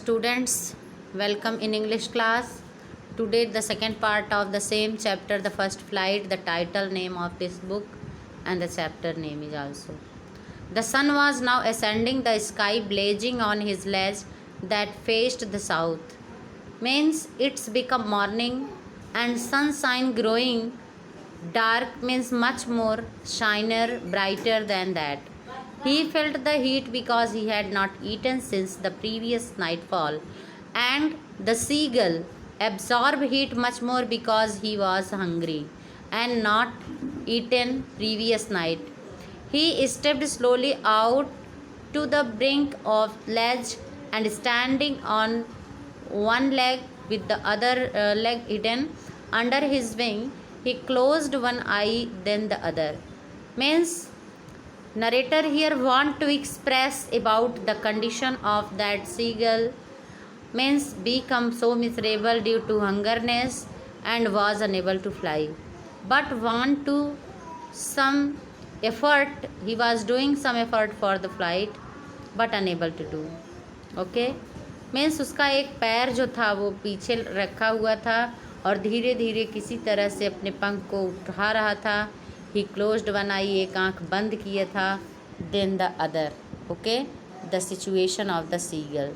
students, welcome in English class. Today the second part of the same chapter, the first flight, the title name of this book and the chapter name is also. The sun was now ascending the sky, blazing on his ledge that faced the south. Means it's become morning and sunshine growing dark means much more shiner, brighter than that. He felt the heat because he had not eaten since the previous nightfall, and the seagull absorbed heat much more because he was hungry and not eaten previous night. He stepped slowly out to the brink of ledge and standing on one leg with the other leg hidden under his wing, he closed one eye then the other. Means narrator here want to express about the condition of that seagull, means become so miserable due to hungerness and was unable to fly, but want to some effort, he was doing some effort for the flight but unable to do. Okay means उसका एक पैर जो था वो पीछे रखा हुआ था और धीरे धीरे किसी तरह से अपने पंख को उठा रहा था. ही क्लोज्ड वन आई, एक आंख बंद किया था. Then the other. Okay the situation of the seagull.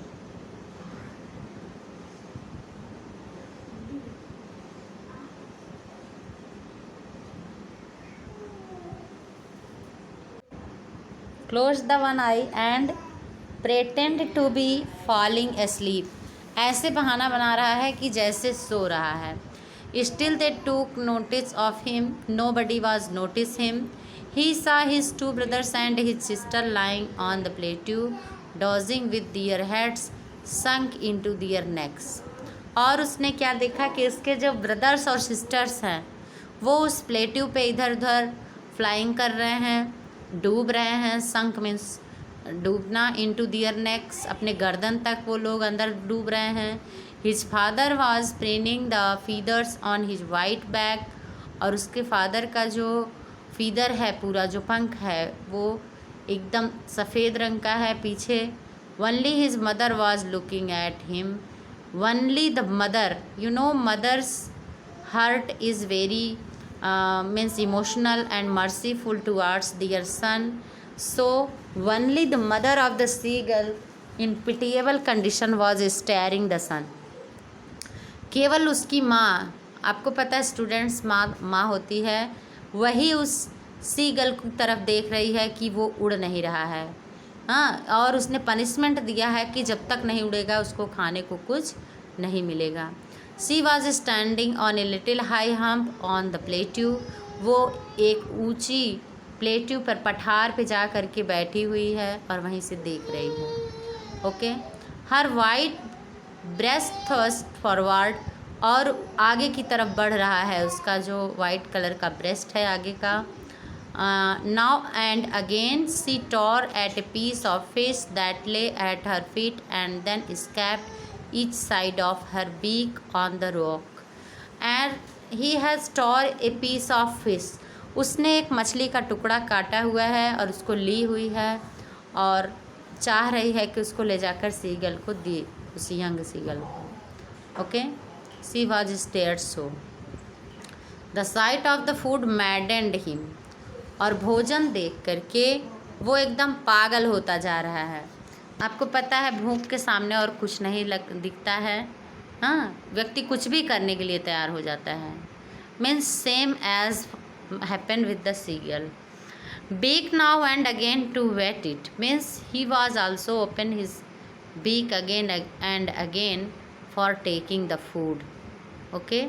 Close the one eye and pretend to be falling asleep. ऐसे बहाना बना रहा है कि जैसे सो रहा है. Still they took notice of him, nobody was notice him. He saw his two brothers and his sister lying on the plateau dozing with their heads sunk into their necks. और उसने क्या देखा कि उसके जो brothers और sisters हैं वो उस प्लेट्यू पे इधर उधर फ्लाइंग कर रहे हैं, डूब रहे हैं. संक मीन्स डूबना, इनटू दियर नेक्स अपने गर्दन तक वो लोग अंदर डूब रहे हैं. His father was preening the feathers on his white back. और उसके फादर का जो फीदर है, पूरा जो पंख है वो एकदम सफ़ेद रंग का है पीछे. Only his mother was looking at him. Only the mother, you know mothers heart is very means emotional and merciful towards their son. So only the mother of the seagull in pitiable condition was staring the sun. केवल उसकी माँ, आपको पता है students, माँ होती है, वही उस सीगल की तरफ देख रही है कि वो उड़ नहीं रहा है. हाँ, और उसने पनिशमेंट दिया है कि जब तक नहीं उड़ेगा उसको खाने को कुछ नहीं मिलेगा. She was standing on a little high hump on the plateau. वो एक ऊंची प्लेट्यू पर पठार पे जा कर के बैठी हुई है और वहीं से देख रही है. ओके हर वाइट ब्रेस्ट थ्रस्ट फॉरवर्ड, और आगे की तरफ बढ़ रहा है उसका जो वाइट कलर का ब्रेस्ट है आगे का. Now and again she tore at a piece of fish that lay at her feet and then escaped each side of her beak on the rock. And he has tore a piece of fish. उसने एक मछली का टुकड़ा काटा हुआ है और उसको ली हुई है और चाह रही है कि उसको ले जाकर सीगल को दे, उस यंग सीगल को. Okay she was stared so. The sight of the food maddened him. और भोजन देख करके वो एकदम पागल होता जा रहा है. आपको पता है भूख के सामने और कुछ नहीं दिखता है. हाँ, व्यक्ति कुछ भी करने के लिए तैयार हो जाता है. Means same as happen with the seagull. beak now and again to wet it. means he was also open his beak again and again for taking the food. okay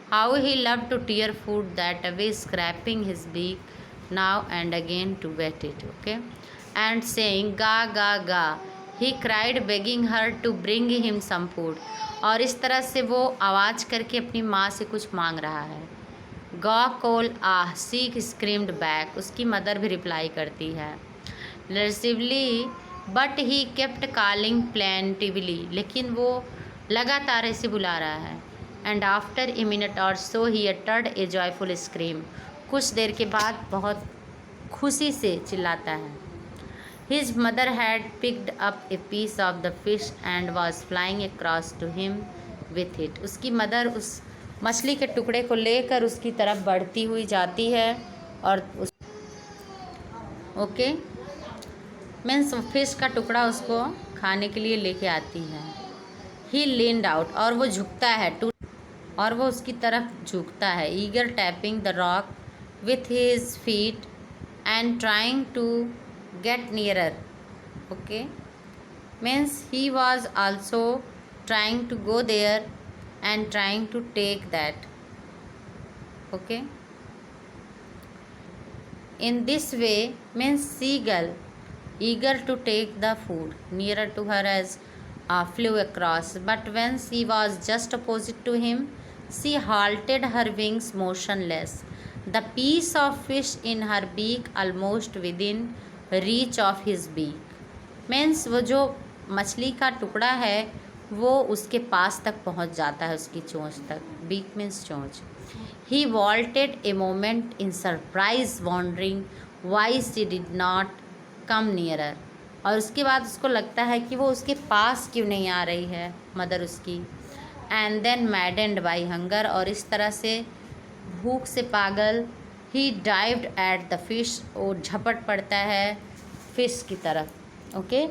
how he loved to tear food that away, scraping his beak now and again to wet it. okay and saying ga ga ga, he cried begging her to bring him some food. और इस तरह से वो आवाज़ करके अपनी माँ से कुछ मांग रहा है. Ga col ah, she screamed back, उसकी मदर भी रिप्लाई करती है derisively. But he kept calling plaintively, लेकिन वो लगातार ऐसे बुला रहा है. And after a minute or so he uttered a joyful scream, कुछ देर के बाद बहुत खुशी से चिल्लाता है. His mother had picked up a piece of the fish and was flying across to him with it. उसकी मदर उस मछली के टुकड़े को लेकर उसकी तरफ बढ़ती हुई जाती है और उस ओके मीन्स फिश का टुकड़ा उसको खाने के लिए लेके आती है। ही लीन्ड आउट और वो झुकता है टू और वो उसकी तरफ झुकता है। Eager tapping the rock with his feet and trying to get nearer. Okay, means he was also trying to go there and trying to take that. Okay, in this way means seagull eager to take the food nearer to her as flew across, but when she was just opposite to him she halted, her wings motionless, the piece of fish in her beak almost within reach of his beak. Means वो जो मछली का टुकड़ा है वो उसके पास तक पहुंच जाता है, उसकी चोंच तक। बीक मीन्स चोंच। He halted a moment in surprise wondering why she did not come nearer, और उसके बाद उसको लगता है कि वो उसके पास क्यों नहीं आ रही है मदर उसकी। And then maddened by hunger, और इस तरह से भूख से पागल ही डाइव्ड एट द फिश, वो झपट पड़ता है फिश की तरफ। Okay,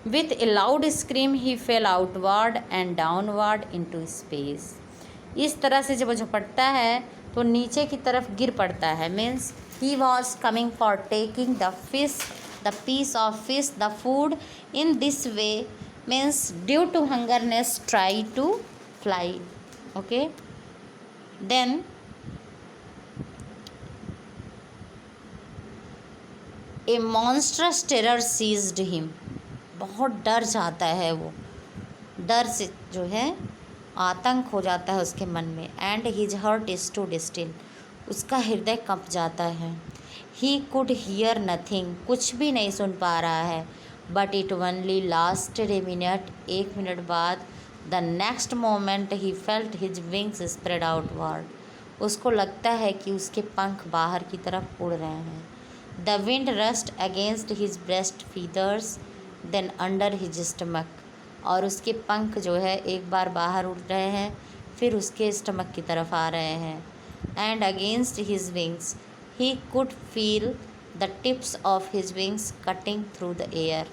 with a loud scream he fell outward and downward into space. इस तरह से जब वो झपटता है तो नीचे की तरफ गिर पड़ता है। Means he was coming for taking the fish, the piece of fish, the food. In this way means due to hungerness try to fly. Okay, then a monstrous terror seized him, बहुत डर जाता है वो, डर से जो है आतंक हो जाता है उसके मन में। And his heart stood still, उसका हृदय कंप जाता है। ही कुड हियर नथिंग, कुछ भी नहीं सुन पा रहा है। But it only lasted a minute, एक मिनट बाद। The next moment he felt his wings spread outward, उसको लगता है कि उसके पंख बाहर की तरफ उड़ रहे हैं। The wind rushed against his breast feathers, then under his stomach, और उसके पंख जो है एक बार बाहर उड़ रहे हैं फिर उसके स्टमक की तरफ आ रहे हैं। And against his wings, he could feel the tips of his wings cutting through the air.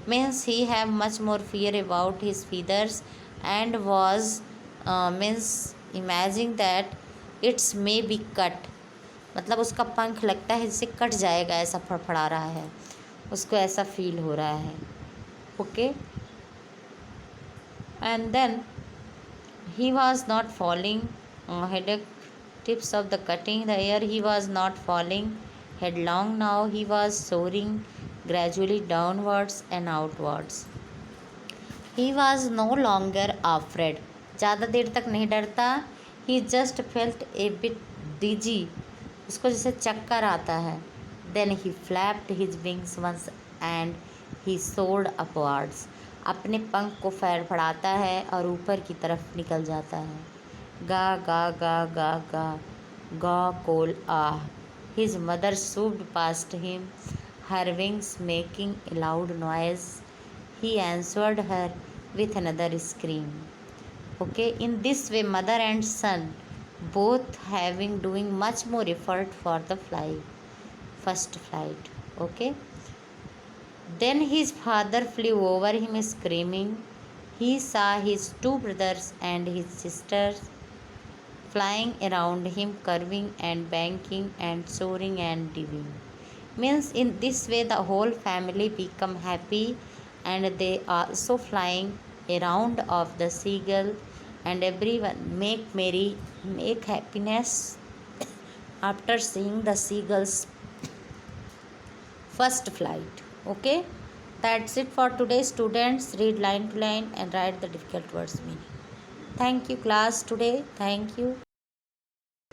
Means he have much more fear about his feathers and was means imagining that it's may be cut, मतलब उसका पंख लगता है जैसे cut जाएगा, ऐसा फड़फड़ा रहा है, उसको ऐसा फील हो रहा है। Okay, and then he was not falling head tips off the cutting the air, he was not falling headlong now, he was soaring gradually downwards and outwards. He was no longer afraid, ज़्यादा देर तक नहीं डरता। He just felt a bit dizzy, उसको जैसे चक्कर आता है। Then he flapped his wings once and he soared upwards, अपने पंख को फड़फड़ाता है और ऊपर की तरफ निकल जाता है। गा ga ga ga ga ga col ah, his mother swooped past him, her wings making a loud noise, he answered her with another scream. Okay, in this way mother and son both having doing much more effort for the first flight. Okay, then his father flew over him screaming. He saw his two brothers and his sisters flying around him, curving and banking and soaring and diving. Means in this way the whole family become happy and they are also flying around of the seagull, and everyone make merry, make happiness after seeing the seagulls first flight. Okay, that's it for today students. Read line to line and write the difficult words meaning. Thank you class today. Thank you.